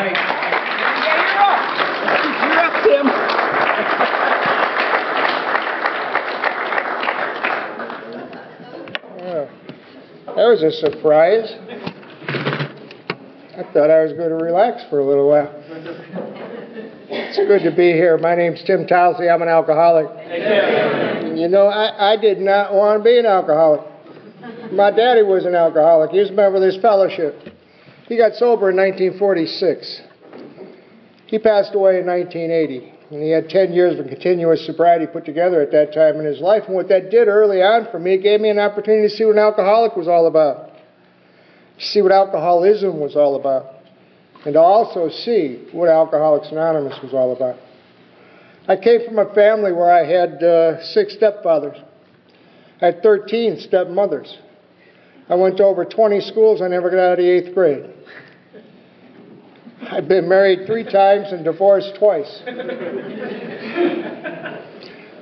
You're up, Tim. That was a surprise. I thought I was going to relax for a little while. It's good to be here. My name's Tim Tousley. I'm an alcoholic. You know, I did not want to be an alcoholic. My daddy was an alcoholic. He was a member of this fellowship. He got sober in 1946. He passed away in 1980. And he had 10 years of continuous sobriety put together at that time in his life. And what that did early on for me, it gave me an opportunity to see what an alcoholic was all about. To see what alcoholism was all about. And to also see what Alcoholics Anonymous was all about. I came from a family where I had 6 stepfathers. I had 13 stepmothers. I went to over 20 schools. I never got out of the 8th grade. I've been married 3 times and divorced twice.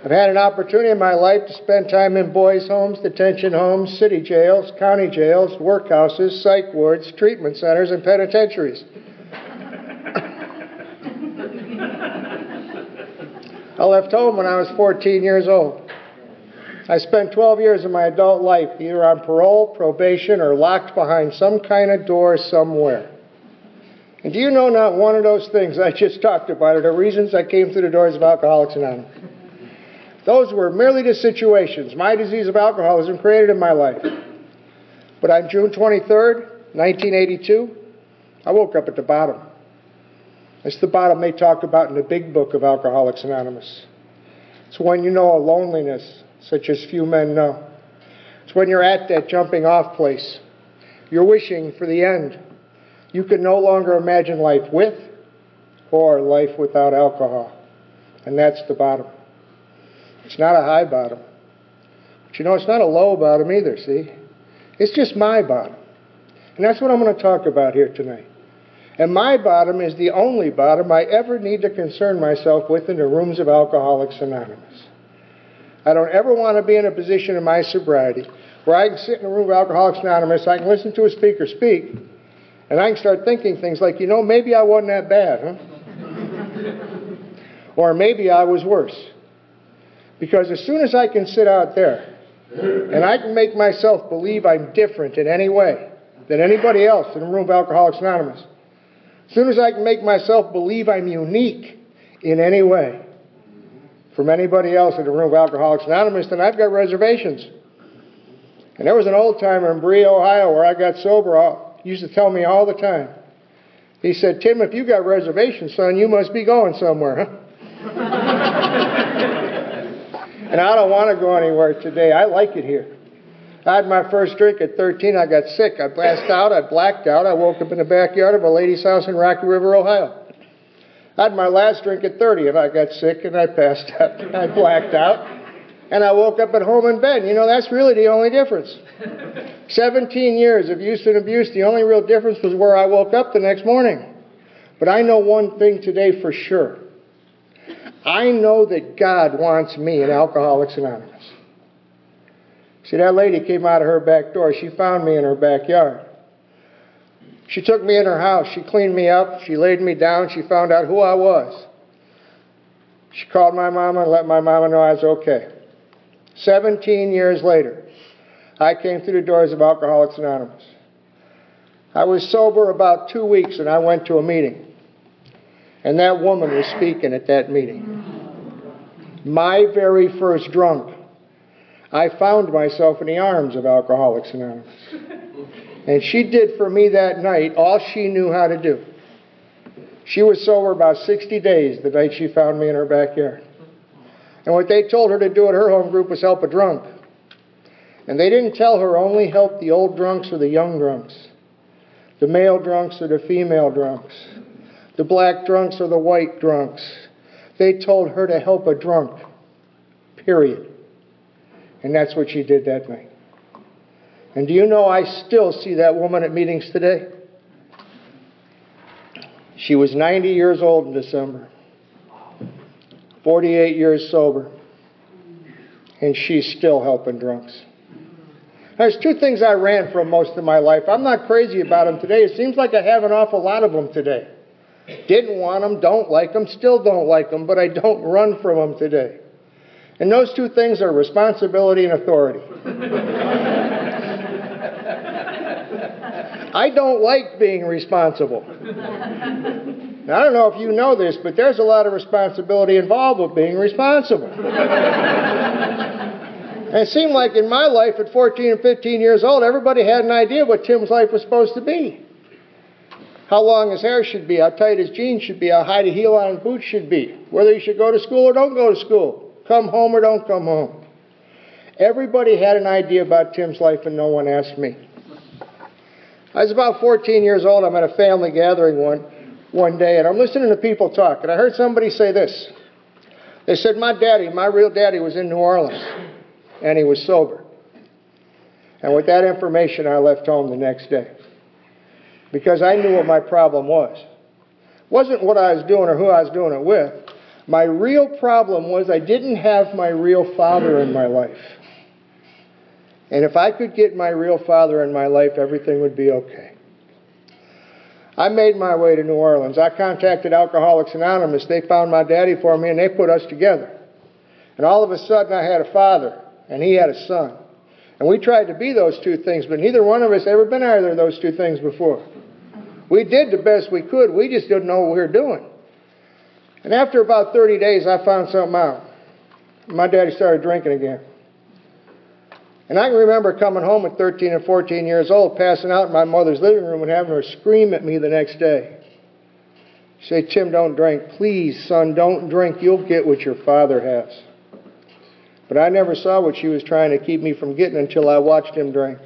I've had an opportunity in my life to spend time in boys' homes, detention homes, city jails, county jails, workhouses, psych wards, treatment centers, and penitentiaries. I left home when I was 14 years old. I spent 12 years of my adult life either on parole, probation, or locked behind some kind of door somewhere. And do you know not one of those things I just talked about are the reasons I came through the doors of Alcoholics Anonymous? Those were merely the situations my disease of alcoholism created in my life. But on June 23rd, 1982, I woke up at the bottom. It's the bottom they talk about in the big book of Alcoholics Anonymous. It's when you know a loneliness such as few men know. It's when you're at that jumping off place. You're wishing for the end. You can no longer imagine life with or life without alcohol. And that's the bottom. It's not a high bottom. But you know, it's not a low bottom either, see? It's just my bottom. And that's what I'm going to talk about here tonight. And my bottom is the only bottom I ever need to concern myself with in the rooms of Alcoholics Anonymous. I don't ever want to be in a position in my sobriety where I can sit in a room of Alcoholics Anonymous, I can listen to a speaker speak, and I can start thinking things like, you know, maybe I wasn't that bad, huh? Or maybe I was worse. Because as soon as I can sit out there and I can make myself believe I'm different in any way than anybody else in the room of Alcoholics Anonymous, as soon as I can make myself believe I'm unique in any way from anybody else in the room of Alcoholics Anonymous, then I've got reservations. And there was an old-timer in Bree, Ohio, where I got sober, he used to tell me all the time. He said, Tim, if you got reservations, son, you must be going somewhere, huh? And I don't want to go anywhere today. I like it here. I had my first drink at 13. I got sick. I passed out. I blacked out. I woke up in the backyard of a lady's house in Rocky River, Ohio. I had my last drink at 30, and I got sick, and I passed out. I blacked out, and I woke up at home in bed. You know, that's really the only difference. 17 years of use and abuse, the only real difference was where I woke up the next morning. But I know one thing today for sure. I know that God wants me in Alcoholics Anonymous. See, that lady came out of her back door. She found me in her backyard. She took me in her house. She cleaned me up. She laid me down. She found out who I was. She called my mama and let my mama know I was okay. 17 years later, I came through the doors of Alcoholics Anonymous. I was sober about 2 weeks, and I went to a meeting. And that woman was speaking at that meeting. My very first drunk. I found myself in the arms of Alcoholics Anonymous. And she did for me that night all she knew how to do. She was sober about 60 days the night she found me in her backyard. And what they told her to do at her home group was help a drunk. And they didn't tell her only help the old drunks or the young drunks, the male drunks or the female drunks, the black drunks or the white drunks. They told her to help a drunk, period. And that's what she did that night. And do you know I still see that woman at meetings today? She was 90 years old in December, 48 years sober, and she's still helping drunks. There's 2 things I ran from most of my life. I'm not crazy about them today. It seems like I have an awful lot of them today. Didn't want them, don't like them, still don't like them, but I don't run from them today. And those two things are responsibility and authority. I don't like being responsible. Now, I don't know if you know this, but there's a lot of responsibility involved with being responsible. And it seemed like in my life at 14 and 15 years old, everybody had an idea what Tim's life was supposed to be. How long his hair should be, how tight his jeans should be, how high the heel on his boots should be, whether he should go to school or don't go to school, come home or don't come home. Everybody had an idea about Tim's life and no one asked me. I was about 14 years old. I'm at a family gathering one day, and I'm listening to people talk, and I heard somebody say this. They said, my real daddy was in New Orleans, and he was sober. And with that information, I left home the next day, because I knew what my problem was. It wasn't what I was doing or who I was doing it with. My real problem was I didn't have my real father in my life. And if I could get my real father in my life, everything would be okay. I made my way to New Orleans. I contacted Alcoholics Anonymous. They found my daddy for me, and they put us together. And all of a sudden, I had a father, and he had a son. And we tried to be those two things, but neither one of us ever been either of those two things before. We did the best we could. We just didn't know what we were doing. And after about 30 days, I found something out. My daddy started drinking again. And I can remember coming home at 13 and 14 years old, passing out in my mother's living room and having her scream at me the next day. Say, Tim, don't drink. Please, son, don't drink. You'll get what your father has. But I never saw what she was trying to keep me from getting until I watched him drink.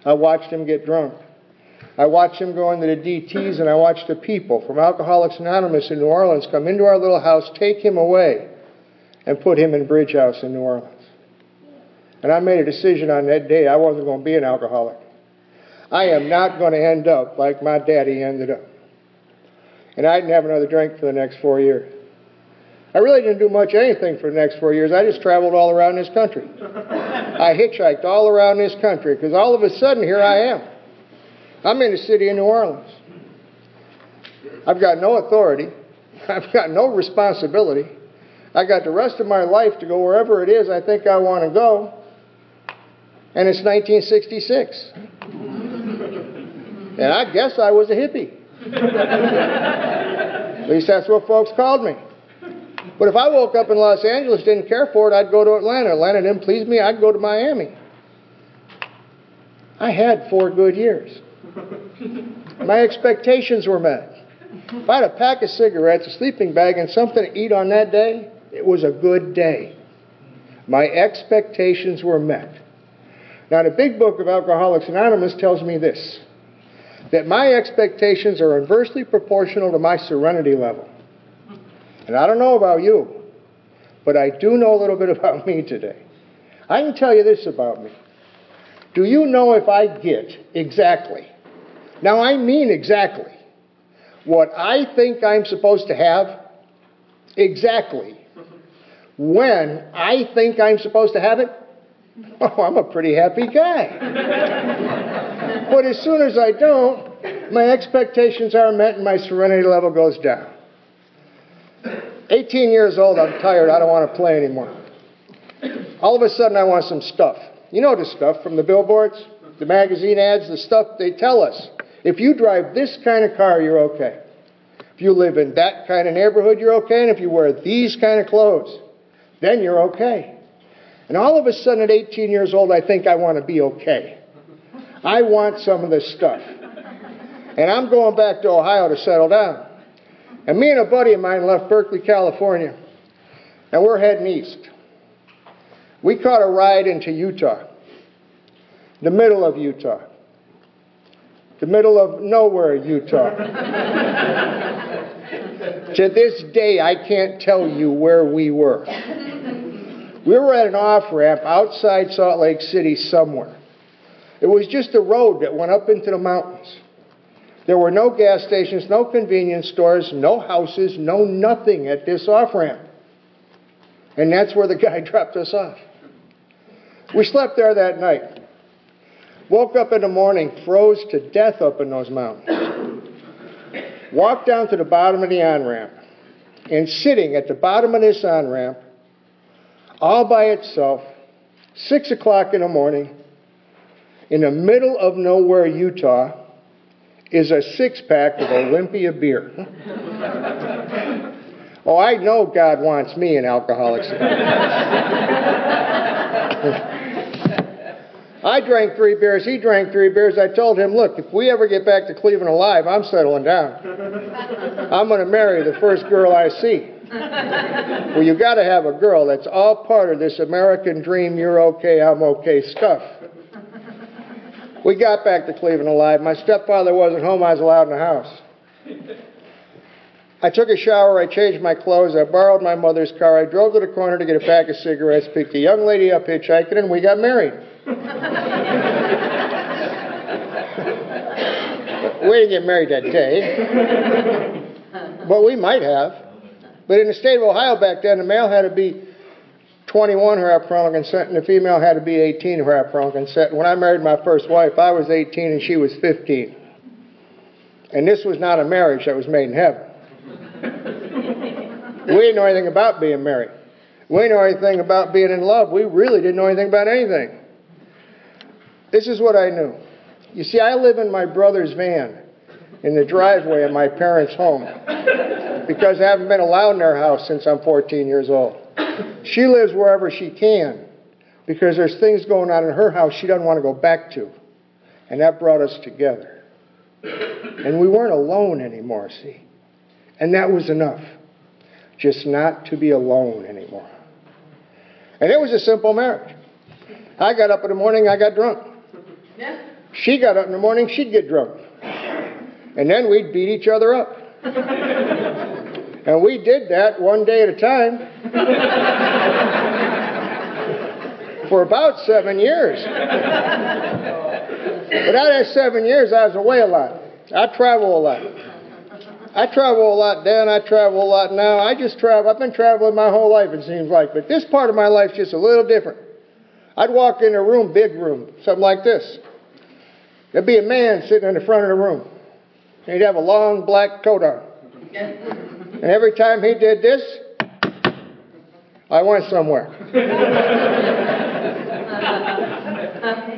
I watched him get drunk. I watched him go into the DTs, and I watched the people from Alcoholics Anonymous in New Orleans come into our little house, take him away, and put him in Bridge House in New Orleans. And I made a decision on that day I wasn't going to be an alcoholic. I am not going to end up like my daddy ended up. And I didn't have another drink for the next 4 years. I really didn't do much anything for the next 4 years. I just traveled all around this country. I hitchhiked all around this country because all of a sudden here I am. I'm in the city of New Orleans. I've got no authority. I've got no responsibility. I got the rest of my life to go wherever it is I think I want to go. And it's 1966. And I guess I was a hippie. At least that's what folks called me. But if I woke up in Los Angeles, didn't care for it, I'd go to Atlanta. Atlanta didn't please me, I'd go to Miami. I had 4 good years. My expectations were met. If I had a pack of cigarettes, a sleeping bag, and something to eat on that day, it was a good day. My expectations were met. Now, the big book of Alcoholics Anonymous tells me this, that my expectations are inversely proportional to my serenity level. And I don't know about you, but I do know a little bit about me today. I can tell you this about me. Do you know if I get exactly, now I mean exactly, what I think I'm supposed to have exactly when I think I'm supposed to have it? Oh, I'm a pretty happy guy. But as soon as I don't, my expectations are met and my serenity level goes down. 18 years old, I'm tired, I don't want to play anymore. All of a sudden I want some stuff. You know the stuff from the billboards, the magazine ads, the stuff they tell us. If you drive this kind of car, you're okay. If you live in that kind of neighborhood, you're okay. And if you wear these kind of clothes, then you're okay. And all of a sudden at 18 years old, I think I want to be okay. I want some of this stuff. And I'm going back to Ohio to settle down. And me and a buddy of mine left Berkeley, California, and we're heading east. We caught a ride into Utah, the middle of Utah, the middle of nowhere, Utah. To this day, I can't tell you where we were. We were at an off-ramp outside Salt Lake City somewhere. It was just a road that went up into the mountains. There were no gas stations, no convenience stores, no houses, no nothing at this off-ramp. And that's where the guy dropped us off. We slept there that night. Woke up in the morning, froze to death up in those mountains. walked down to the bottom of the on-ramp, and sitting at the bottom of this on-ramp, all by itself, 6 o'clock in the morning, in the middle of nowhere, Utah, is a six-pack of Olympia beer. Oh, I know God wants me in Alcoholics Anonymous. I drank 3 beers, he drank 3 beers. I told him, look, if we ever get back to Cleveland alive, I'm settling down. I'm going to marry the first girl I see. Well, you got to have a girl that's all part of this American dream, you're okay, I'm okay stuff. We got back to Cleveland alive. My stepfather wasn't home. I was allowed in the house. I took a shower. I changed my clothes. I borrowed my mother's car. I drove to the corner to get a pack of cigarettes, picked a young lady up hitchhiking, and we got married. We didn't get married that day, but we might have. But in the state of Ohio back then, the male had to be 21 who had parental consent, and the female had to be 18 who had parental consent. And when I married my first wife, I was 18 and she was 15. And this was not a marriage that was made in heaven. We didn't know anything about being married. We didn't know anything about being in love. We really didn't know anything about anything. This is what I knew. You see, I live in my brother's van in the driveway of my parents' home because I haven't been allowed in their house since I'm 14 years old. She lives wherever she can because there's things going on in her house she doesn't want to go back to. And that brought us together. And we weren't alone anymore, see? And that was enough. Just not to be alone anymore. And it was a simple marriage. I got up in the morning, I got drunk. She got up in the morning, she'd get drunk. And then we'd beat each other up. And we did that one day at a time for about 7 years. But out of that 7 years, I was away a lot. I travel a lot. I travel a lot then, I travel a lot now. I just travel. I've been traveling my whole life, it seems like. But this part of my life's just a little different. I'd walk in a room, big room, something like this. There'd be a man sitting in the front of the room. And he'd have a long black coat on. And every time he did this, I went somewhere.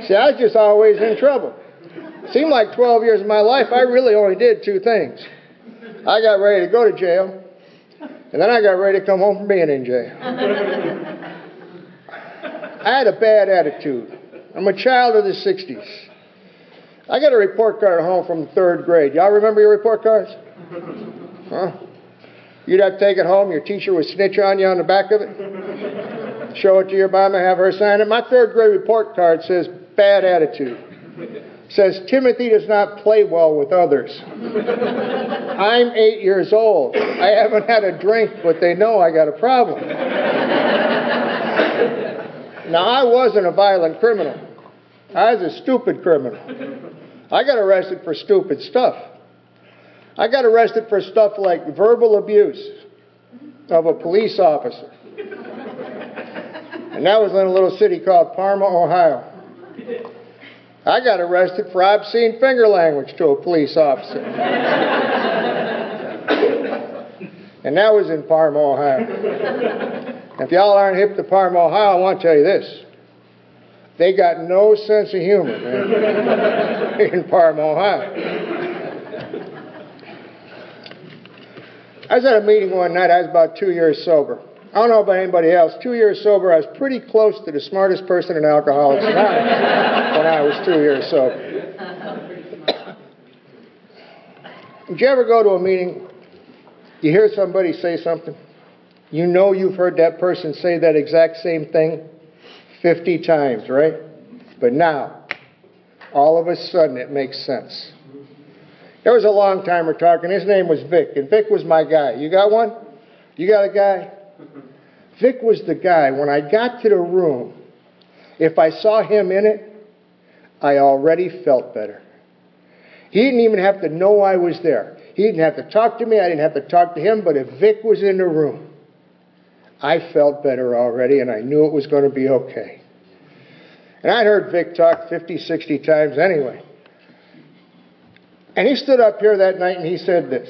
See, I was just always in trouble. Seemed like 12 years of my life, I really only did 2 things. I got ready to go to jail, and then I got ready to come home from being in jail. I had a bad attitude. I'm a child of the 60s. I got a report card at home from the 3rd grade. Y'all remember your report cards? Huh? You'd have to take it home. Your teacher would snitch on you on the back of it. Show it to your mom and have her sign it. My 3rd grade report card says, bad attitude. It says, Timothy does not play well with others. I'm 8 years old. I haven't had a drink, but they know I got a problem. Now, I wasn't a violent criminal. I was a stupid criminal. I got arrested for stupid stuff. I got arrested for stuff like verbal abuse of a police officer. And that was in a little city called Parma, Ohio. I got arrested for obscene finger language to a police officer. And that was in Parma, Ohio. If y'all aren't hip to Parma, Ohio, I want to tell you this. They got no sense of humor, man, in Parma, Ohio. I was at a meeting one night. I was about 2 years sober. I don't know about anybody else. 2 years sober, I was pretty close to the smartest person in Alcoholics Anonymous when I was 2 years sober. Did you ever go to a meeting, you hear somebody say something, you know you've heard that person say that exact same thing 50 times, right? But now, all of a sudden, it makes sense. There was a long-timer talking. His name was Vic, and Vic was my guy. You got one? You got a guy? Vic was the guy. When I got to the room, if I saw him in it, I already felt better. He didn't even have to know I was there. He didn't have to talk to me. I didn't have to talk to him. But if Vic was in the room, I felt better already, and I knew it was going to be okay. And I'd heard Vic talk 50, 60 times anyway. And he stood up here that night and he said this.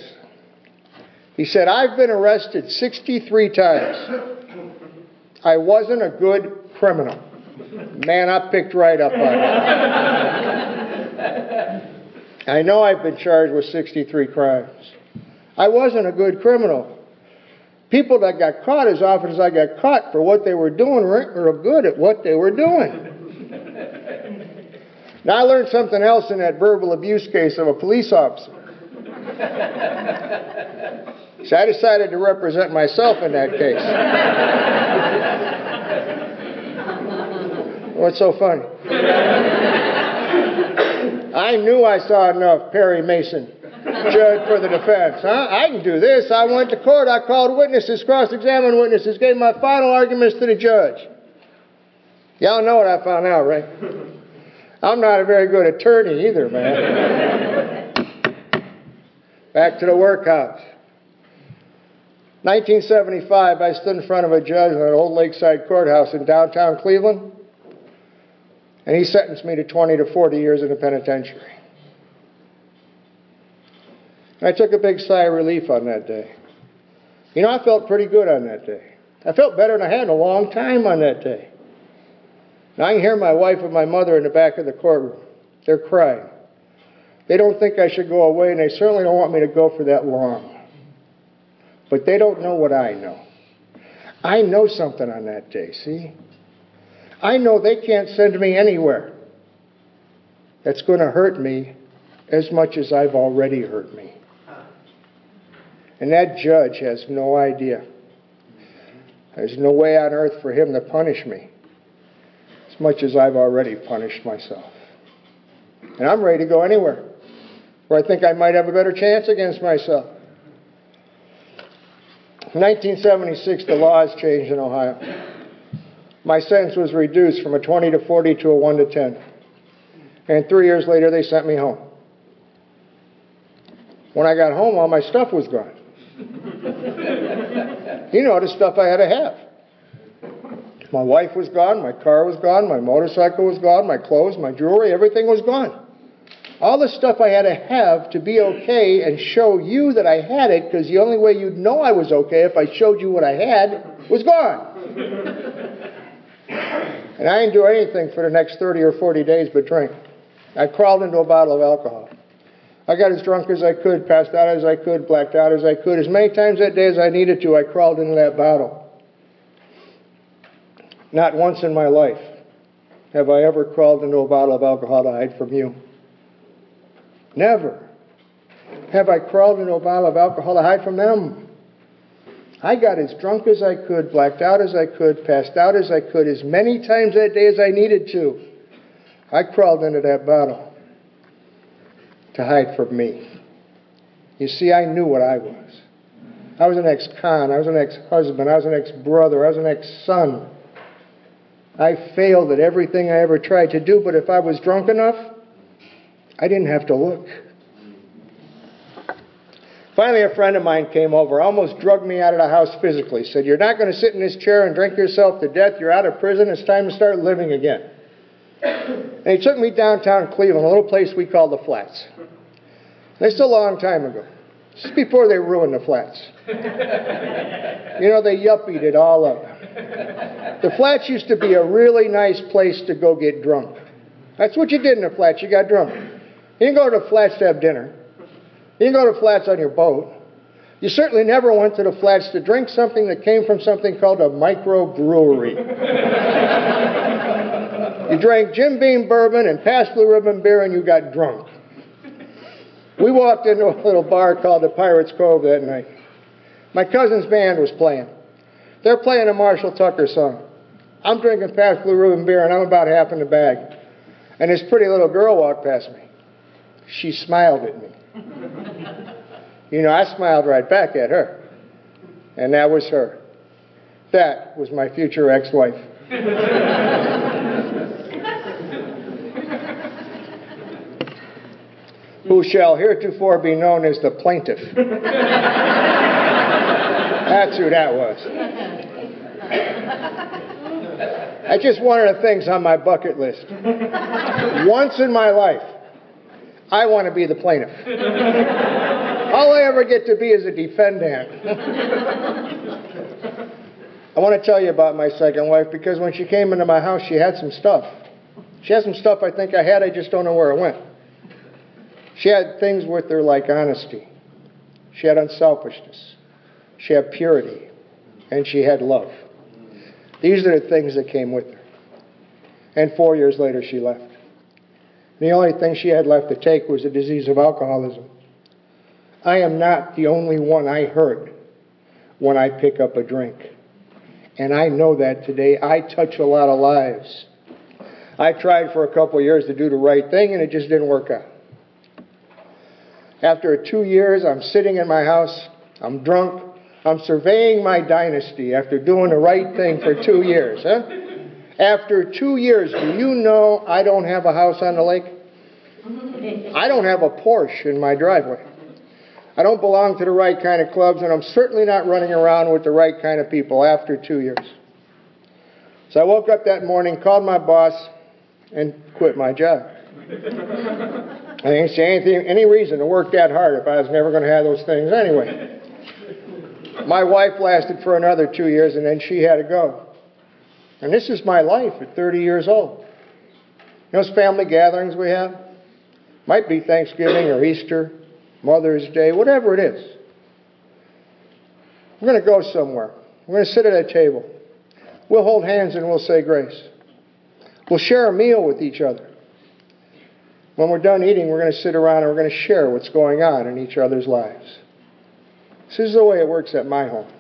He said, "I've been arrested 63 times. I wasn't a good criminal." Man, I picked right up on it. I know I've been charged with 63 crimes. I wasn't a good criminal. People that got caught, as often as I got caught for what they were doing, weren't real good at what they were doing. Now, I learned something else in that verbal abuse case of a police officer. So I decided to represent myself in that case. What's so funny? I knew I saw enough Perry Mason, judge for the defense. I can do this. I went to court. I called witnesses, cross-examined witnesses, gave my final arguments to the judge. Y'all know what I found out, right? I'm not a very good attorney either, man. Back to the workhouse. 1975, I stood in front of a judge in an old lakeside courthouse in downtown Cleveland, and he sentenced me to 20 to 40 years in the penitentiary. And I took a big sigh of relief on that day. You know, I felt pretty good on that day. I felt better than I had in a long time on that day. Now, I can hear my wife and my mother in the back of the courtroom. They're crying. They don't think I should go away, and they certainly don't want me to go for that long. But they don't know what I know. I know something on that day, see? I know they can't send me anywhere that's going to hurt me as much as I've already hurt me. And that judge has no idea. There's no way on earth for him to punish me as much as I've already punished myself. And I'm ready to go anywhere where I think I might have a better chance against myself. In 1976, the laws changed in Ohio. My sentence was reduced from a 20 to 40 to a 1 to 10. And 3 years later, they sent me home. When I got home, all my stuff was gone. You know, the stuff I had to have. My wife was gone, my car was gone, my motorcycle was gone, my clothes, my jewelry, everything was gone. All the stuff I had to have to be okay and show you that I had it, because the only way you'd know I was okay if I showed you what I had was gone. And I didn't do anything for the next 30 or 40 days but drink. I crawled into a bottle of alcohol. I got as drunk as I could, passed out as I could, blacked out as I could. As many times that day as I needed to, I crawled into that bottle. Not once in my life have I ever crawled into a bottle of alcohol to hide from you. Never have I crawled into a bottle of alcohol to hide from them. I got as drunk as I could, blacked out as I could, passed out as I could, as many times that day as I needed to. I crawled into that bottle to hide from me. You see, I knew what I was. I was an ex-con, I was an ex-husband, I was an ex-brother, I was an ex-son. I failed at everything I ever tried to do, but if I was drunk enough, I didn't have to look. Finally, a friend of mine came over, almost drugged me out of the house physically. Said, "You're not going to sit in this chair and drink yourself to death. You're out of prison. It's time to start living again." And he took me downtown Cleveland, a little place we call the Flats. This is a long time ago. This is before they ruined the Flats. You know, they yuppied it all up. The Flats used to be a really nice place to go get drunk. That's what you did in the Flats. You got drunk. You didn't go to the Flats to have dinner. You didn't go to the Flats on your boat. You certainly never went to the Flats to drink something that came from something called a microbrewery. You drank Jim Beam bourbon and Pabst Blue Ribbon beer and you got drunk. We walked into a little bar called the Pirates Cove that night. My cousin's band was playing. They're playing a Marshall Tucker song. I'm drinking Pabst Blue Ribbon beer and I'm about half in the bag. And this pretty little girl walked past me. She smiled at me. You know, I smiled right back at her. And that was her. That was my future ex-wife. Who shall heretofore be known as the plaintiff. That's who that was. That's just one of the things on my bucket list. Once in my life, I want to be the plaintiff. All I ever get to be is a defendant. I want to tell you about my second wife because when she came into my house, she had some stuff. She had some stuff I think I had, I just don't know where it went. She had things with her like honesty. She had unselfishness. She had purity. And she had love. These are the things that came with her. And 4 years later, she left. The only thing she had left to take was the disease of alcoholism. I am not the only one I hurt when I pick up a drink. And I know that today. I touch a lot of lives. I tried for a couple of years to do the right thing, and it just didn't work out. After 2 years, I'm sitting in my house. I'm drunk. I'm surveying my dynasty after doing the right thing for 2 years. After 2 years, do you know I don't have a house on the lake? I don't have a Porsche in my driveway. I don't belong to the right kind of clubs, and I'm certainly not running around with the right kind of people after 2 years. So I woke up that morning, called my boss, and quit my job. I didn't see any reason to work that hard if I was never going to have those things anyway. My wife lasted for another 2 years, and then she had to go. And this is my life at 30 years old. You know those family gatherings we have? Might be Thanksgiving or Easter, Mother's Day, whatever it is. We're going to go somewhere. We're going to sit at a table. We'll hold hands and we'll say grace. We'll share a meal with each other. When we're done eating, we're going to sit around and we're going to share what's going on in each other's lives. This is the way it works at my home.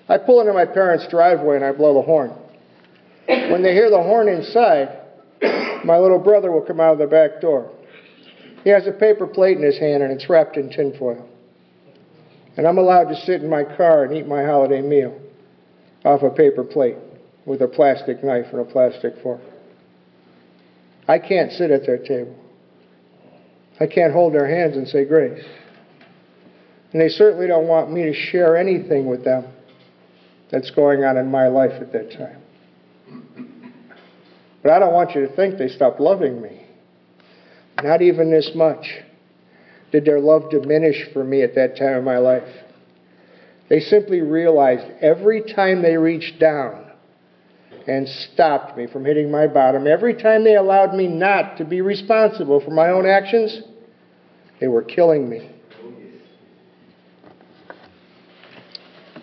I pull into my parents' driveway and I blow the horn. When they hear the horn inside, my little brother will come out of the back door. He has a paper plate in his hand and it's wrapped in tinfoil. And I'm allowed to sit in my car and eat my holiday meal off a paper plate with a plastic knife and a plastic fork. I can't sit at their table. I can't hold their hands and say grace. And they certainly don't want me to share anything with them that's going on in my life at that time. But I don't want you to think they stopped loving me. Not even this much did their love diminish for me at that time of my life. They simply realized every time they reached down and stopped me from hitting my bottom, every time they allowed me not to be responsible for my own actions, they were killing me.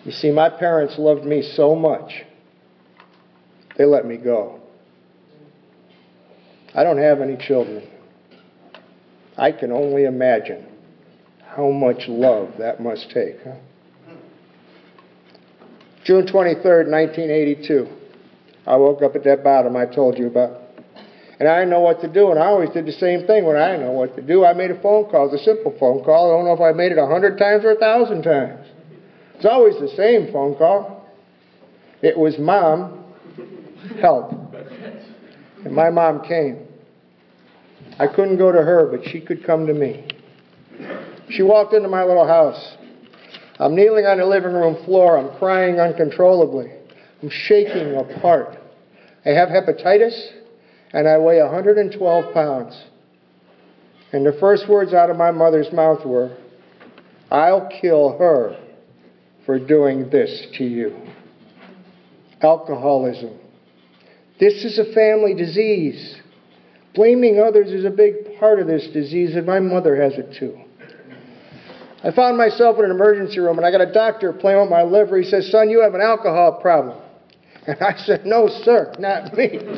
You see, my parents loved me so much, they let me go. I don't have any children. I can only imagine how much love that must take. Huh? June 23rd, 1982. I woke up at that bottom I told you about. And I didn't know what to do, and I always did the same thing when I didn't know what to do. I made a phone call. It was a simple phone call. I don't know if I made it 100 times or 1,000 times. It's always the same phone call. It was, Mom, help. And my mom came. I couldn't go to her, but she could come to me. She walked into my little house. I'm kneeling on the living room floor. I'm crying uncontrollably. I'm shaking apart. I have hepatitis, and I weigh 112 pounds. And the first words out of my mother's mouth were, I'll kill her for doing this to you. Alcoholism. This is a family disease. Blaming others is a big part of this disease, and my mother has it too. I found myself in an emergency room, and I got a doctor playing with my liver. He says, son, you have an alcohol problem. And I said, no, sir, not me. No.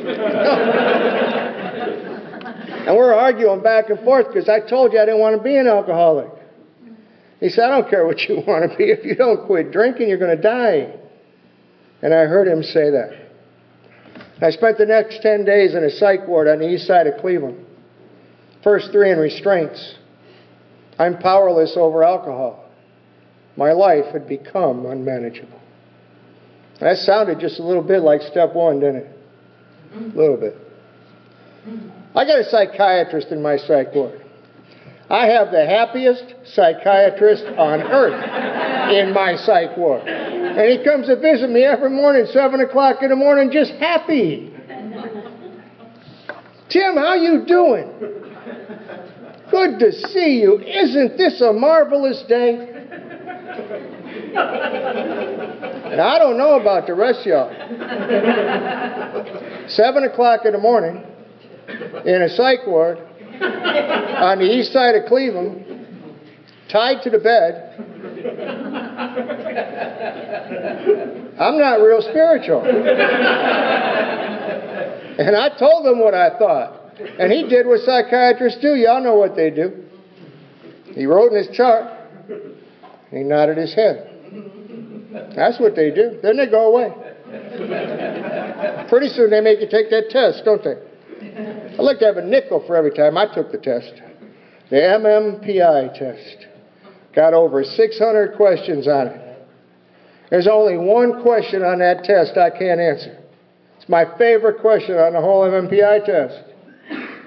And we're arguing back and forth because I told you I didn't want to be an alcoholic. He said, I don't care what you want to be. If you don't quit drinking, you're going to die. And I heard him say that. I spent the next 10 days in a psych ward on the east side of Cleveland. First 3 in restraints. I'm powerless over alcohol. My life had become unmanageable. That sounded just a little bit like step 1, didn't it? A little bit. I got a psychiatrist in my psych ward. I have the happiest psychiatrist on earth in my psych ward. And he comes to visit me every morning, 7 o'clock in the morning, just happy. Tim, how you doing? Good. good to see you. Isn't this a marvelous day? Now, I don't know about the rest of y'all. 7 o'clock in the morning, in a psych ward, on the east side of Cleveland, tied to the bed. I'm not real spiritual. And I told him what I thought. And he did what psychiatrists do. Y'all know what they do. He wrote in his chart. And he nodded his head. That's what they do. Then they go away. Pretty soon they make you take that test, don't they? I'd like to have a nickel for every time I took the test. The MMPI test. Got over 600 questions on it. There's only one question on that test I can't answer. It's my favorite question on the whole MMPI test.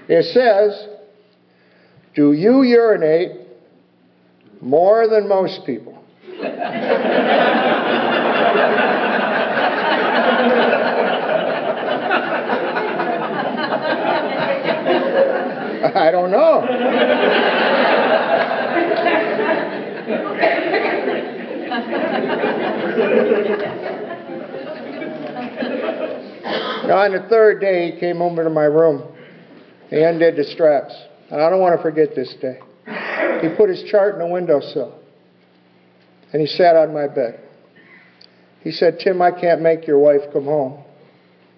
It says, do you urinate more than most people? I don't know. On the third day, he came over to my room. He undid the straps. And I don't want to forget this day. He put his chart in the windowsill. And he sat on my bed. He said, Tim, I can't make your wife come home.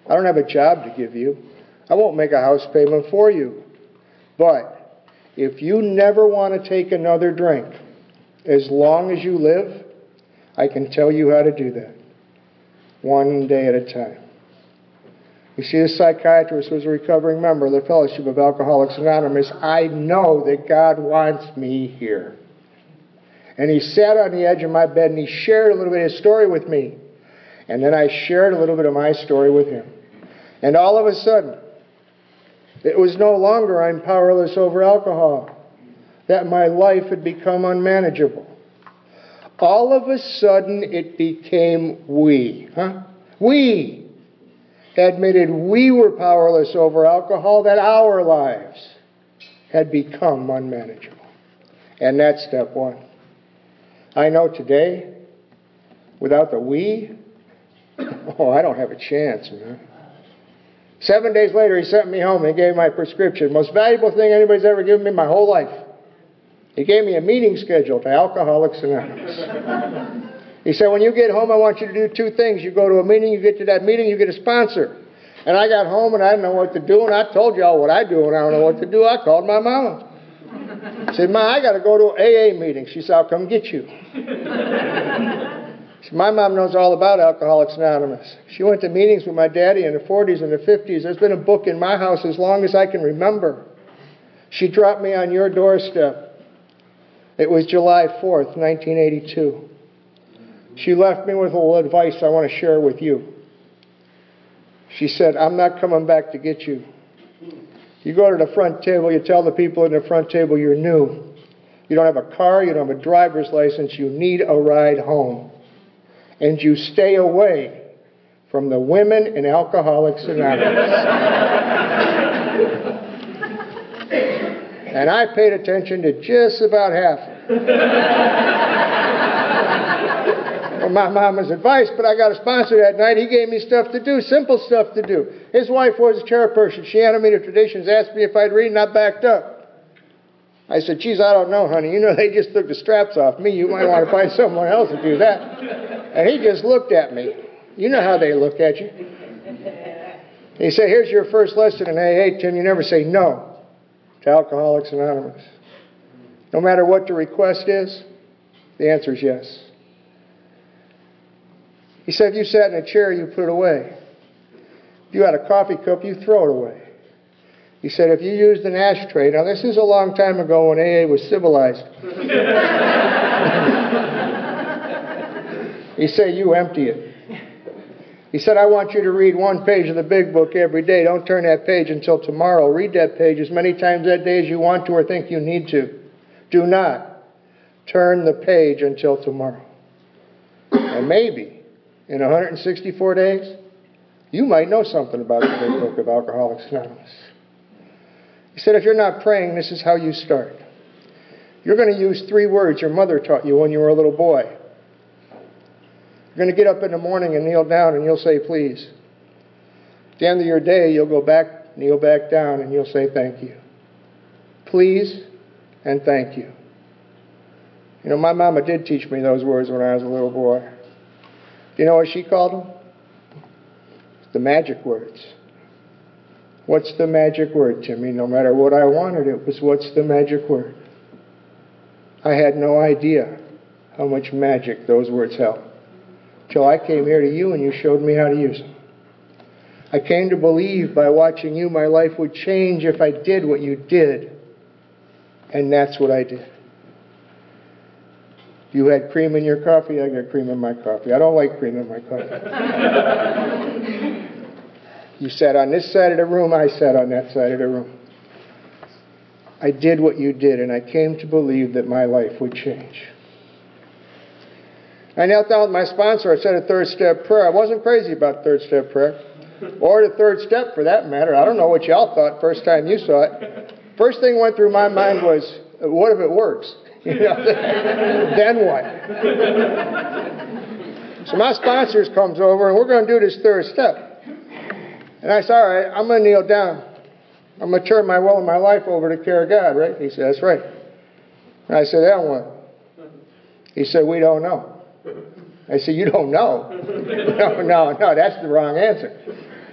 I don't have a job to give you. I won't make a house payment for you. But if you never want to take another drink, as long as you live, I can tell you how to do that. One day at a time. You see, this psychiatrist was a recovering member of the Fellowship of Alcoholics Anonymous. I know that God wants me here. And he sat on the edge of my bed and he shared a little bit of his story with me. And then I shared a little bit of my story with him. And all of a sudden, it was no longer I'm powerless over alcohol. That my life had become unmanageable. All of a sudden, it became we. We admitted we were powerless over alcohol, that our lives had become unmanageable. And that's step one. I know today, without the we, I don't have a chance, man. 7 days later, he sent me home and he gave my prescription. Most valuable thing anybody's ever given me my whole life. He gave me a meeting schedule to Alcoholics Anonymous. He said, when you get home, I want you to do two things. You go to a meeting, you get to that meeting, you get a sponsor. And I got home and I didn't know what to do, and I told y'all what I do when I don't know what to do. I called my mama. I said, Ma, I got to go to an AA meeting. She said, I'll come get you. My mom knows all about Alcoholics Anonymous. She went to meetings with my daddy in the 40s and the 50s. There's been a book in my house as long as I can remember. She dropped me on your doorstep. It was July 4th, 1982. She left me with a little advice I want to share with you. She said, I'm not coming back to get you. You go to the front table, you tell the people at the front table you're new. You don't have a car, you don't have a driver's license, you need a ride home. And you stay away from the women in Alcoholics Anonymous. And I paid attention to just about half of my mama's advice, but I got a sponsor that night. He gave me stuff to do, simple stuff to do. His wife was a chairperson. She animated traditions, asked me if I'd read, and I backed up. I said, geez, I don't know, honey. You know, they just took the straps off me. You might want to find someone else to do that. And he just looked at me. You know how they look at you. He said, here's your first lesson in AA, Tim. You never say no to Alcoholics Anonymous. No matter what the request is, the answer is yes. He said, if you sat in a chair, you put it away. If you had a coffee cup, you throw it away. He said, if you used an ashtray, now this is a long time ago when AA was civilized. He said, you empty it. He said, I want you to read one page of the big book every day. Don't turn that page until tomorrow. Read that page as many times that day as you want to or think you need to. Do not turn the page until tomorrow. And maybe in 164 days, you might know something about the big book of Alcoholics Anonymous. He said, if you're not praying, this is how you start. You're going to use 3 words your mother taught you when you were a little boy. You're going to get up in the morning and kneel down and you'll say, please. At the end of your day, you'll go back, kneel back down, and you'll say, thank you. Please and thank you. You know, my mama did teach me those words when I was a little boy. Do you know what she called them? The magic words. What's the magic word, Timmy? No matter what I wanted, it was, what's the magic word? I had no idea how much magic those words held till I came here to you and you showed me how to use them. I came to believe by watching you my life would change if I did what you did. And that's what I did. You had cream in your coffee, I got cream in my coffee. I don't like cream in my coffee. You sat on this side of the room, I sat on that side of the room. I did what you did, and I came to believe that my life would change. I knelt down with my sponsor. I said a 3rd step prayer. I wasn't crazy about 3rd step prayer, or the 3rd step for that matter. I don't know what y'all thought first time you saw it. First thing went through my mind was, what if it works? You know, then what? So my sponsor comes over, and we're going to do this 3rd step. And I said, all right, I'm going to kneel down. I'm going to turn my will and my life over to care of God, right? He said, that's right. And I said, then what? He said, we don't know. I said, you don't know? No, that's the wrong answer.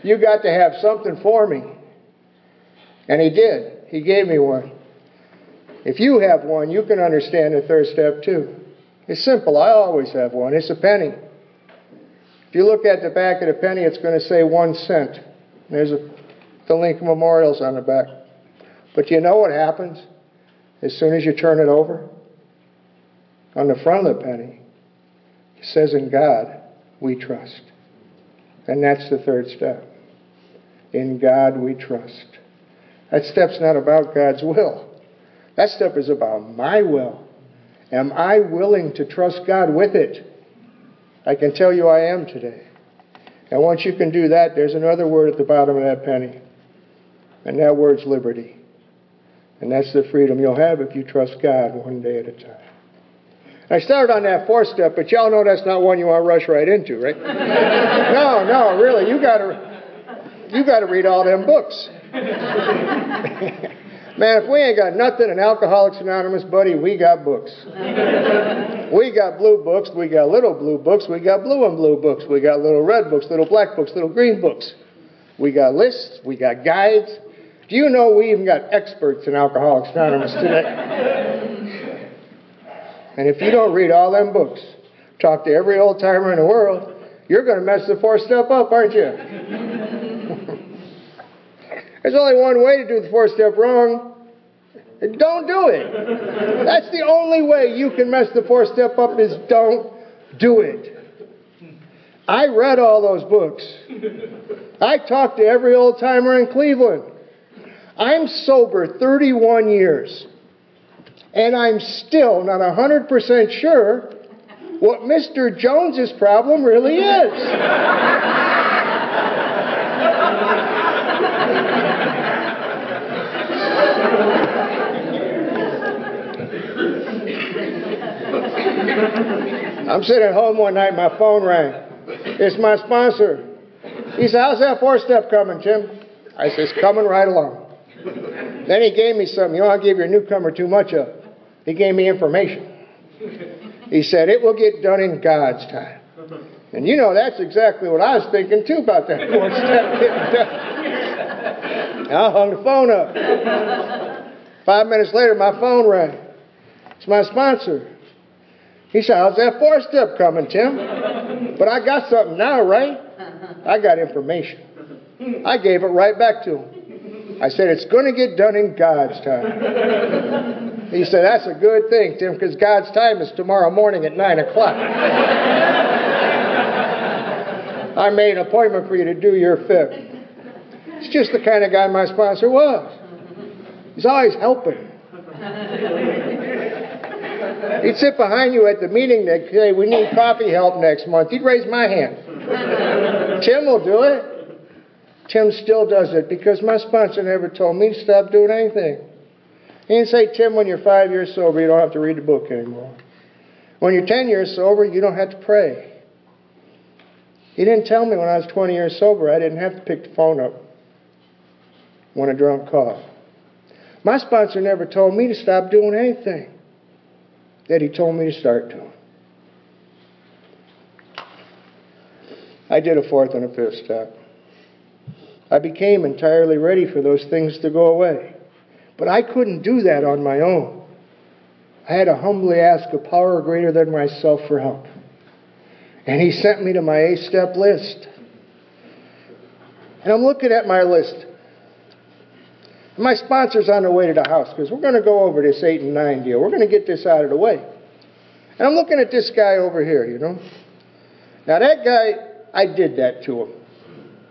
You got to have something for me. And he did. He gave me one. If you have one, you can understand the 3rd step too. It's simple. I always have one. It's a penny. If you look at the back of the penny, it's going to say 1 cent. There's the Lincoln Memorials on the back. But you know what happens as soon as you turn it over? On the front of the penny, it says, in God we trust. And that's the 3rd step. In God we trust. That step's not about God's will. That step is about my will. Am I willing to trust God with it? I can tell you I am today. And once you can do that, there's another word at the bottom of that penny. And that word's liberty. And that's the freedom you'll have if you trust God one day at a time. I started on that 4th step, but y'all know that's not one you want to rush right into, right? No, really. You got to read all them books. Man, if we ain't got nothing in Alcoholics Anonymous, buddy, we got books. We got blue books, we got little blue books, we got blue and blue books, we got little red books, little black books, little green books. We got lists, we got guides. Do you know we even got experts in Alcoholics Anonymous today? And if you don't read all them books, talk to every old timer in the world, you're going to mess the 4th step up, aren't you? There's only one way to do the 4th step wrong. Don't do it. That's the only way you can mess the 4th step up, is don't do it. I read all those books. I talked to every old timer in Cleveland. I'm sober 31 years. And I'm still not 100% sure what Mr. Jones's problem really is. I'm sitting at home one night, my phone rang. It's my sponsor. He said, how's that 4th step coming, Tim? I said, it's coming right along. Then he gave me something. You know, I give your newcomer too much of. He gave me information. He said, it will get done in God's time. And you know, that's exactly what I was thinking too about that 4th step getting done. I hung the phone up. 5 minutes later, my phone rang. It's my sponsor. He said, how's that 4th step coming, Tim? But I got something now, right? I got information. I gave it right back to him. I said, it's going to get done in God's time. He said, that's a good thing, Tim, because God's time is tomorrow morning at 9 o'clock. I made an appointment for you to do your 5th. It's just the kind of guy my sponsor was. He's always helping. He'd sit behind you at the meeting. They'd say, we need coffee help next month. He'd raise my hand. Tim will do it. Tim still does it because my sponsor never told me to stop doing anything. He didn't say, Tim, when you're 5 years sober, you don't have to read the book anymore. When you're 10 years sober, you don't have to pray. He didn't tell me when I was 20 years sober I didn't have to pick the phone up when a drunk called. My sponsor never told me to stop doing anything that he told me to start doing. I did a fourth and a fifth step. I became entirely ready for those things to go away. But I couldn't do that on my own. I had to humbly ask a power greater than myself for help. And he sent me to my 8-step list. And I'm looking at my list. My sponsor's on the way to the house because we're going to go over this 8 and 9 deal. We're going to get this out of the way. And I'm looking at this guy over here, you know. Now that guy, I did that to him.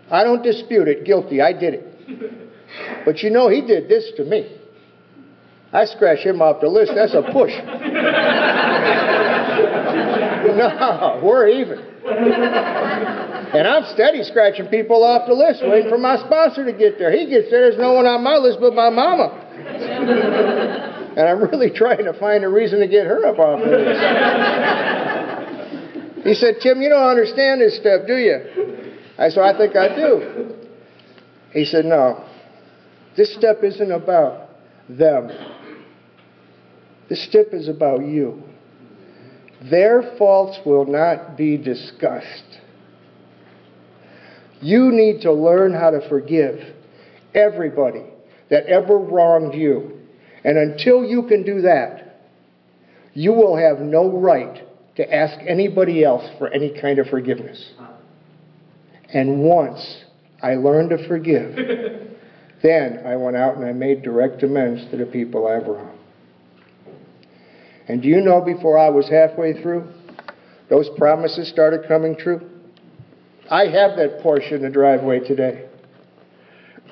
I don't dispute it. Guilty. I did it. But you know, he did this to me. I scratched him off the list. That's a push. No, we're even. And I'm steady scratching people off the list, waiting for my sponsor to get there. He gets there, there's no one on my list but my mama. And I'm really trying to find a reason to get her up off the list. He said, Tim, you don't understand this step, do you? I said, I think I do. He said, no, this step isn't about them. This step is about you. Their faults will not be discussed. You need to learn how to forgive everybody that ever wronged you. And until you can do that, you will have no right to ask anybody else for any kind of forgiveness. And once I learned to forgive, then I went out and I made direct amends to the people I've wronged. And do you know, before I was halfway through, those promises started coming true? I have that Porsche in the driveway today.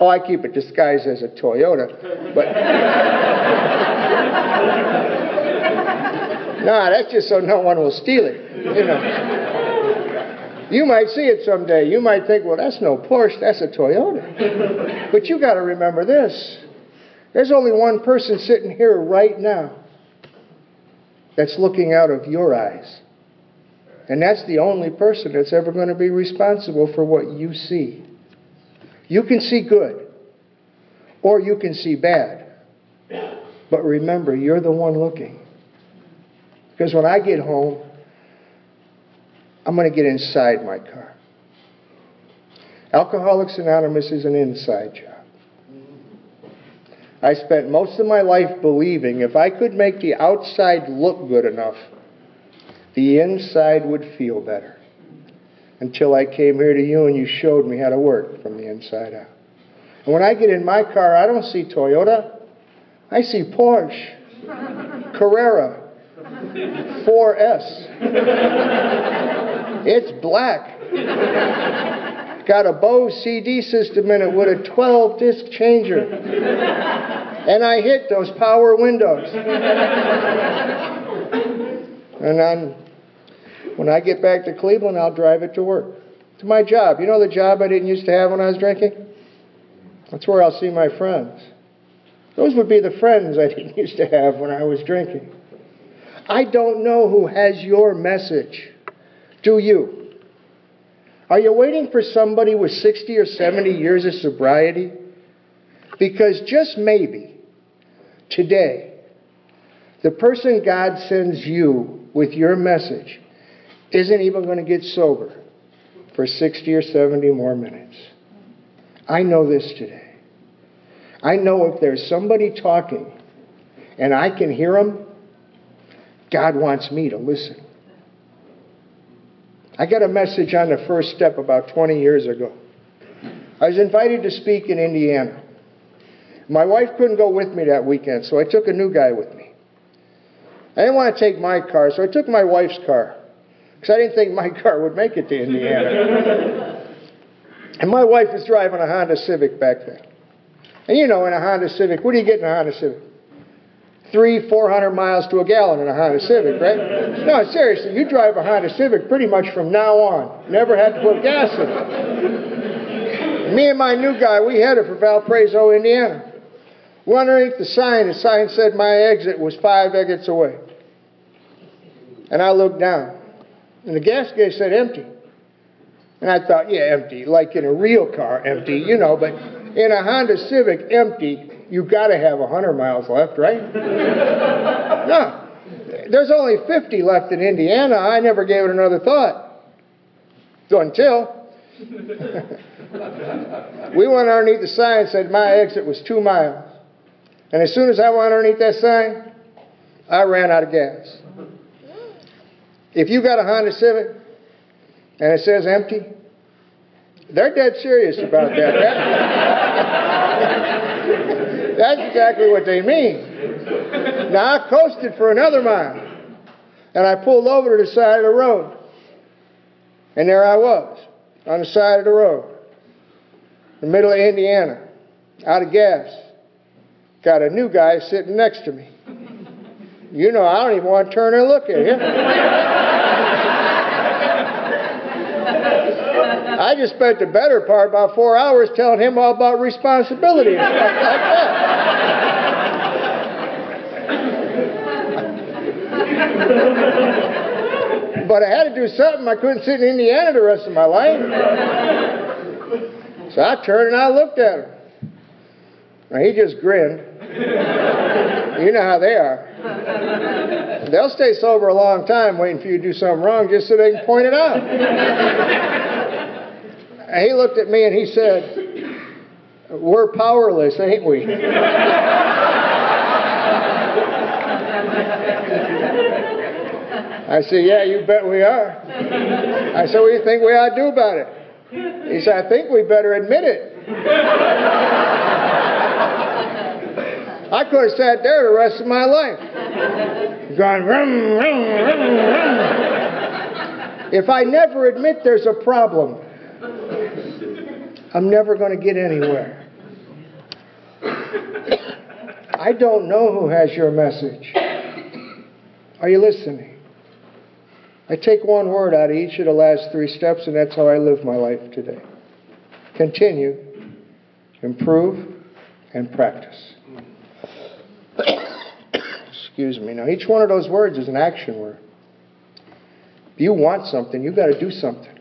Oh, I keep it disguised as a Toyota, but nah, that's just so no one will steal it, you know. You might see it someday. You might think, well, that's no Porsche, that's a Toyota. But you got to remember this. There's only one person sitting here right now that's looking out of your eyes. And that's the only person that's ever going to be responsible for what you see. You can see good, or you can see bad. But remember, you're the one looking. Because when I get home, I'm going to get inside my car. Alcoholics Anonymous is an inside job. I spent most of my life believing if I could make the outside look good enough, the inside would feel better. Until I came here to you and you showed me how to work from the inside out. And when I get in my car, I don't see Toyota. I see Porsche, Carrera, 4S. It's black. Got a Bose CD system in it with a 12-disc changer. And I hit those power windows. And when I get back to Cleveland, I'll drive it to work. To my job. You know the job I didn't used to have when I was drinking? That's where I'll see my friends. Those would be the friends I didn't used to have when I was drinking. I don't know who has your message. Do you? Are you waiting for somebody with 60 or 70 years of sobriety? Because just maybe, today, the person God sends you with your message isn't even going to get sober for 60 or 70 more minutes. I know this today. I know if there's somebody talking and I can hear them, God wants me to listen. I got a message on the first step about 20 years ago. I was invited to speak in Indiana. My wife couldn't go with me that weekend, so I took a new guy with me. I didn't want to take my car, so I took my wife's car, because I didn't think my car would make it to Indiana. And my wife was driving a Honda Civic back then. And you know, in a Honda Civic, what do you get in a Honda Civic? 300-400 miles to a gallon in a Honda Civic, right? No, seriously, you drive a Honda Civic pretty much from now on. Never had to put gas in it. Me and my new guy, we headed for Valparaiso, Indiana. Went underneath the sign said my exit was 5 exits away. And I looked down, and the gas gauge said empty. And I thought, yeah, empty, like in a real car, empty, you know, but in a Honda Civic, empty, you've got to have 100 miles left, right? No. There's only 50 left in Indiana. I never gave it another thought. So until we went underneath the sign and said my exit was 2 miles. And as soon as I went underneath that sign, I ran out of gas. If you got a Honda Civic and it says empty, they're dead serious about that. That's exactly what they mean. Now, I coasted for another mile, and I pulled over to the side of the road. And there I was, on the side of the road, in the middle of Indiana, out of gas. Got a new guy sitting next to me. You know, I don't even want to turn and look at him. I just spent the better part, about 4 hours, telling him all about responsibility and stuff like that. But I had to do something. I couldn't sit in Indiana the rest of my life. So I turned and I looked at him. Now, he just grinned. You know how they are. They'll stay sober a long time waiting for you to do something wrong just so they can point it out. And he looked at me and he said, "We're powerless, ain't we?" I said, "Yeah, you bet we are." I said, "What do you think we ought to do about it?" He said, "I think we better admit it." I could have sat there the rest of my life, going, rum, rum, rum, rum. If I never admit there's a problem, I'm never going to get anywhere. I don't know who has your message. Are you listening? I take one word out of each of the last 3 steps, and that's how I live my life today. Continue, improve, and practice. Excuse me. Now, each one of those words is an action word. If you want something, you've got to do something.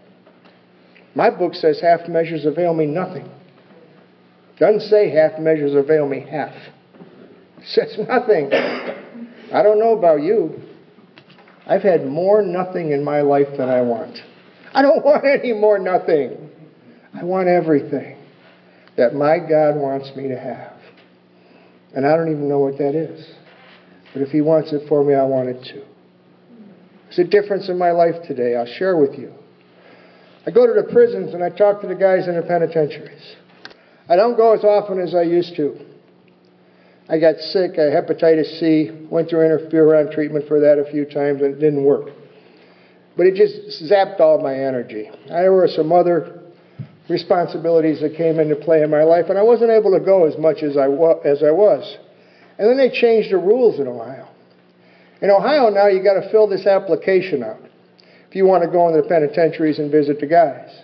My book says half measures avail me nothing. It doesn't say half measures avail me half. It says nothing. I don't know about you. I've had more nothing in my life than I want. I don't want any more nothing. I want everything that my God wants me to have. And I don't even know what that is. But if He wants it for me, I want it too. There's a difference in my life today. I'll share with you. I go to the prisons and I talk to the guys in the penitentiaries. I don't go as often as I used to. I got sick, I had hepatitis C, went through interferon treatment for that a few times and it didn't work. But it just zapped all my energy. There were some other responsibilities that came into play in my life and I wasn't able to go as much as I was. And then they changed the rules in Ohio. In Ohio now you got to fill this application out if you want to go into the penitentiaries and visit the guys.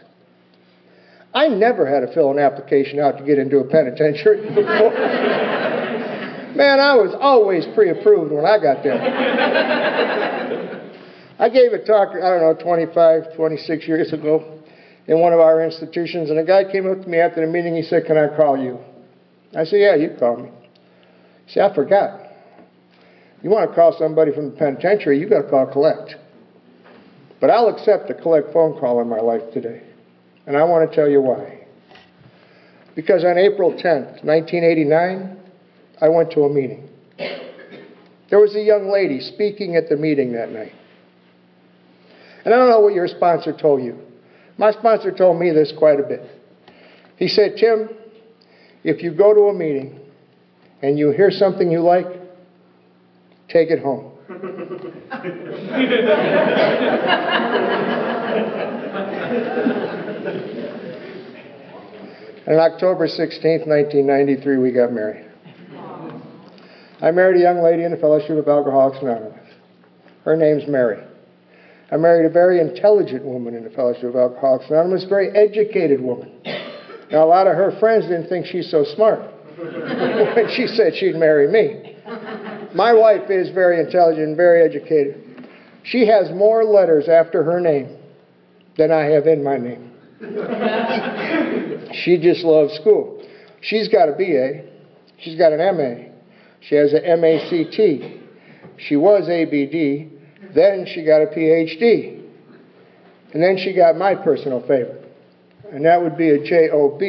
I never had to fill an application out to get into a penitentiary before. Man, I was always pre-approved when I got there. I gave a talk, I don't know, 25, 26 years ago in one of our institutions, and a guy came up to me after the meeting. He said, "Can I call you?" I said, "Yeah, you call me." He said, "I forgot. You want to call somebody from the penitentiary, you got to call collect. But I'll accept a collect phone call in my life today. And I want to tell you why. Because on April 10th, 1989, I went to a meeting. There was a young lady speaking at the meeting that night. And I don't know what your sponsor told you. My sponsor told me this quite a bit. He said, "Tim, if you go to a meeting and you hear something you like, take it home." On October 16th, 1993, we got married. I married a young lady in the Fellowship of Alcoholics Anonymous. Her name's Mary. I married a very intelligent woman in the Fellowship of Alcoholics Anonymous, a very educated woman. Now, a lot of her friends didn't think she's so smart. when she said she'd marry me. My wife is very intelligent and very educated. She has more letters after her name than I have in my name. She just loves school. She's got a BA. She's got an MA. She has an MACT. She was ABD. Then she got a PhD. And then she got my personal favorite. And that would be a JOB.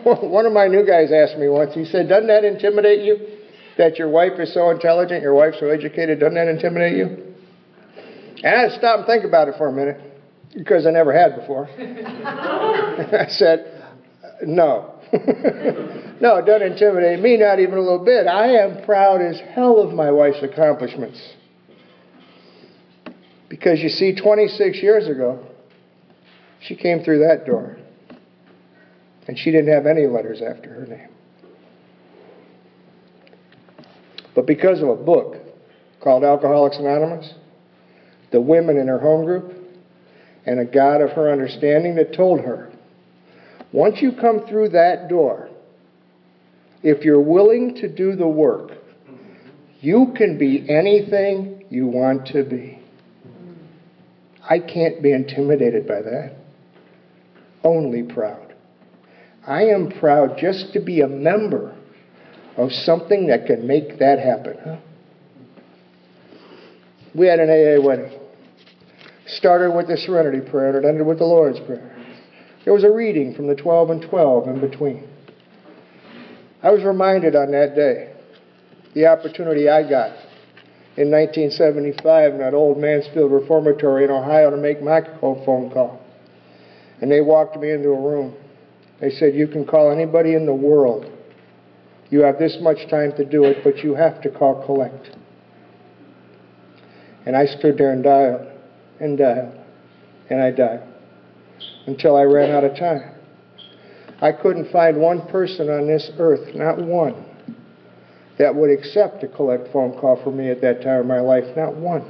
One of my new guys asked me once, he said, doesn't that intimidate you? That your wife is so intelligent, your wife's so educated, doesn't that intimidate you? And I had to stop and think about it for a minute, because I never had before. I said, no. No, it doesn't intimidate me, not even a little bit. I am proud as hell of my wife's accomplishments. Because you see, 26 years ago, she came through that door. And she didn't have any letters after her name. But because of a book called Alcoholics Anonymous, the women in her home group, and a God of her understanding that told her, once you come through that door, if you're willing to do the work, you can be anything you want to be. I can't be intimidated by that. Only proud. I am proud just to be a member of something that can make that happen. We had an AA wedding. Started with the Serenity Prayer and it ended with the Lord's Prayer. There was a reading from the 12 and 12 in between. I was reminded on that day the opportunity I got in 1975 in that old Mansfield Reformatory in Ohio to make my phone call. And they walked me into a room. They said, you can call anybody in the world. You have this much time to do it, but you have to call collect. And I stood there and dialed, and dialed, and I dialed, until I ran out of time. I couldn't find one person on this earth, not one, that would accept a collect phone call from me at that time of my life, not one.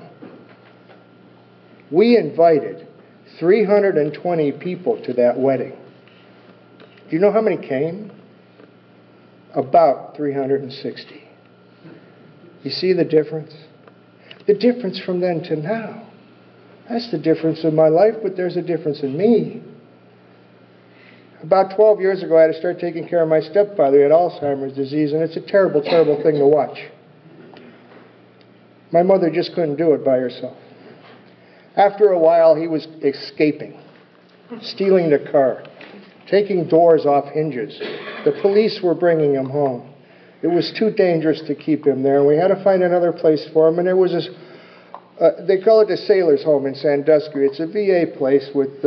We invited 320 people to that wedding. Do you know how many came? About 360. You see the difference? The difference from then to now. That's the difference in my life, but there's a difference in me. About 12 years ago, I had to start taking care of my stepfather. He had Alzheimer's disease, and it's a terrible, terrible thing to watch. My mother just couldn't do it by herself. After a while, he was escaping, stealing the car, taking doors off hinges. The police were bringing him home. It was too dangerous to keep him there. We had to find another place for him, and there was this, they call it the Sailor's Home in Sandusky. It's a VA place with,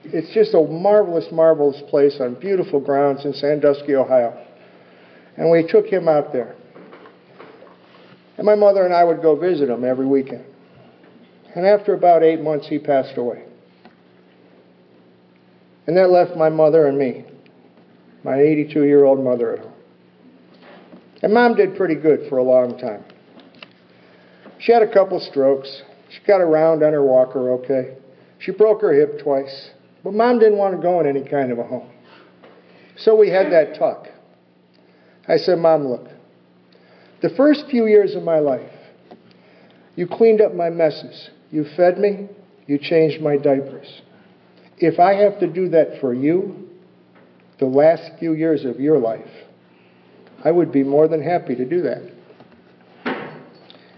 it's just a marvelous, marvelous place on beautiful grounds in Sandusky, Ohio. And we took him out there. And my mother and I would go visit him every weekend. And after about 8 months, he passed away. And that left my mother and me, my 82-year-old mother at home. And Mom did pretty good for a long time. She had a couple strokes. She got around on her walker okay. She broke her hip twice. But Mom didn't want to go in any kind of a home. So we had that talk. I said, Mom, look, the first few years of my life, you cleaned up my messes. You fed me. You changed my diapers. If I have to do that for you, the last few years of your life, I would be more than happy to do that.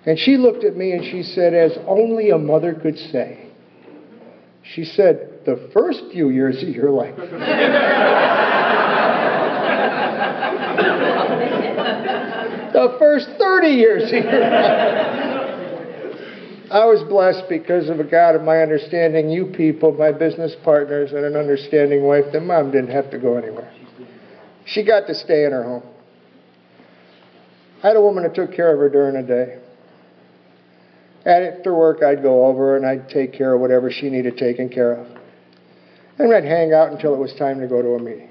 And she looked at me and she said, as only a mother could say, she said, the first few years of your life. The first 30 years of your life. I was blessed because of a God of my understanding, you people, my business partners, and an understanding wife, that Mom didn't have to go anywhere. She got to stay in her home. I had a woman that took care of her during the day. After work, I'd go over and I'd take care of whatever she needed taken care of. And I'd hang out until it was time to go to a meeting.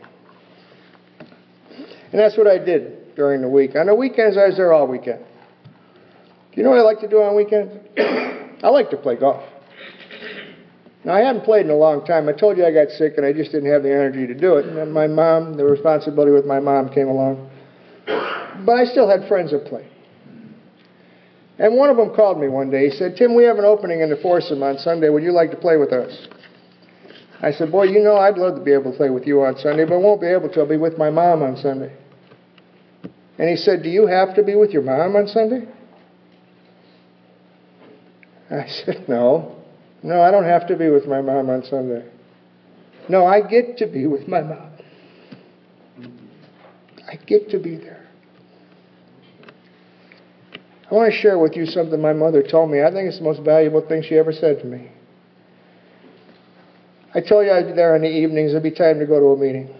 And that's what I did during the week. On the weekends, I was there all weekend. You know what I like to do on weekends? I like to play golf. Now, I hadn't played in a long time. I told you I got sick and I just didn't have the energy to do it. And then my mom, the responsibility with my mom came along. But I still had friends that played. And one of them called me one day. He said, "Tim, we have an opening in the foursome on Sunday. Would you like to play with us?" I said, "Boy, you know I'd love to be able to play with you on Sunday, but I won't be able to. I'll be with my mom on Sunday." And he said, "Do you have to be with your mom on Sunday?" I said, No, I don't have to be with my mom on Sunday. No, I get to be with my mom. I get to be there. I want to share with you something my mother told me. I think it's the most valuable thing she ever said to me. I told you I'd be there in the evenings. It'd be time to go to a meeting.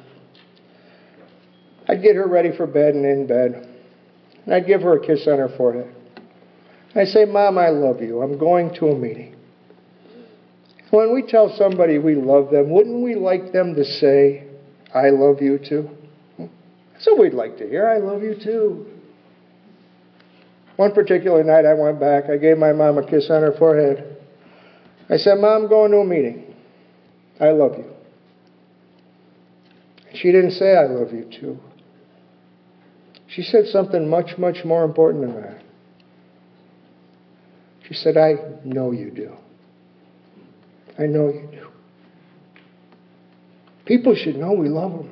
I'd get her ready for bed and in bed. And I'd give her a kiss on her forehead. I'd say, "Mom, I love you. I'm going to a meeting." When we tell somebody we love them, wouldn't we like them to say, "I love you too"? That's what we'd like to hear. "I love you too." One particular night I went back. I gave my mom a kiss on her forehead. I said, "Mom, I'm going to a meeting. I love you." She didn't say, "I love you too." She said something much, much more important than that. She said, "I know you do. I know you do." People should know we love them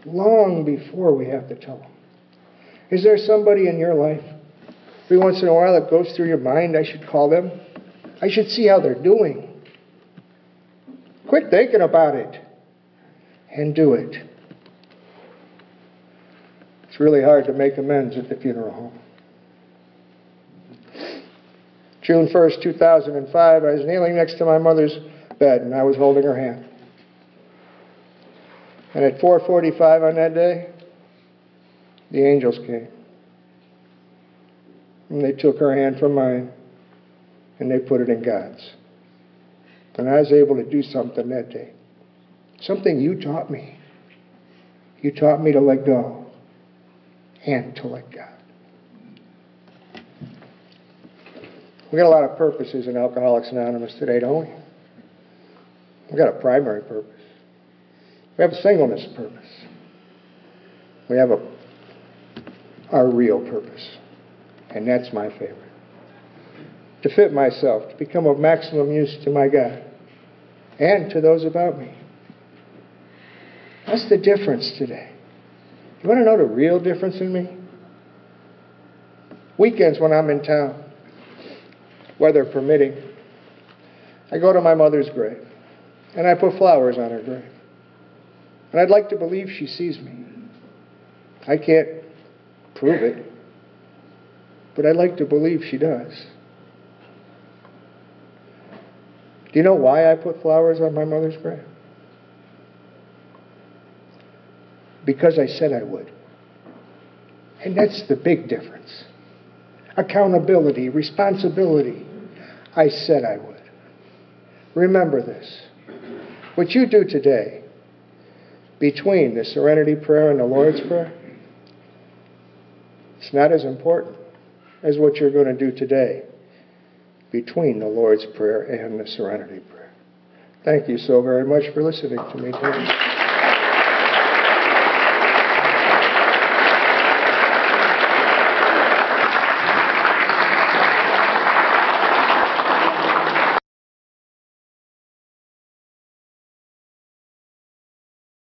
long before we have to tell them. Is there somebody in your life, every once in a while, that goes through your mind, "I should call them. I should see how they're doing"? Quit thinking about it and do it. It's really hard to make amends at the funeral home. June 1st, 2005, I was kneeling next to my mother's bed, and I was holding her hand. And at 4:45 on that day, the angels came. And they took her hand from mine, and they put it in God's. And I was able to do something that day. Something you taught me. You taught me to let go and to let God. We got a lot of purposes in Alcoholics Anonymous today, don't we? We got a primary purpose. We have a singleness purpose. We have our real purpose. And that's my favorite. To fit myself, to become of maximum use to my God and to those about me. That's the difference today. You want to know the real difference in me? Weekends when I'm in town, weather permitting, I go to my mother's grave and I put flowers on her grave. And I'd like to believe she sees me. I can't prove it, but I'd like to believe she does. Do you know why I put flowers on my mother's grave? Because I said I would. And that's the big difference. Accountability, responsibility. I said I would. Remember this. What you do today, between the Serenity Prayer and the Lord's Prayer, it's not as important as what you're going to do today between the Lord's Prayer and the Serenity Prayer. Thank you so very much for listening to me today.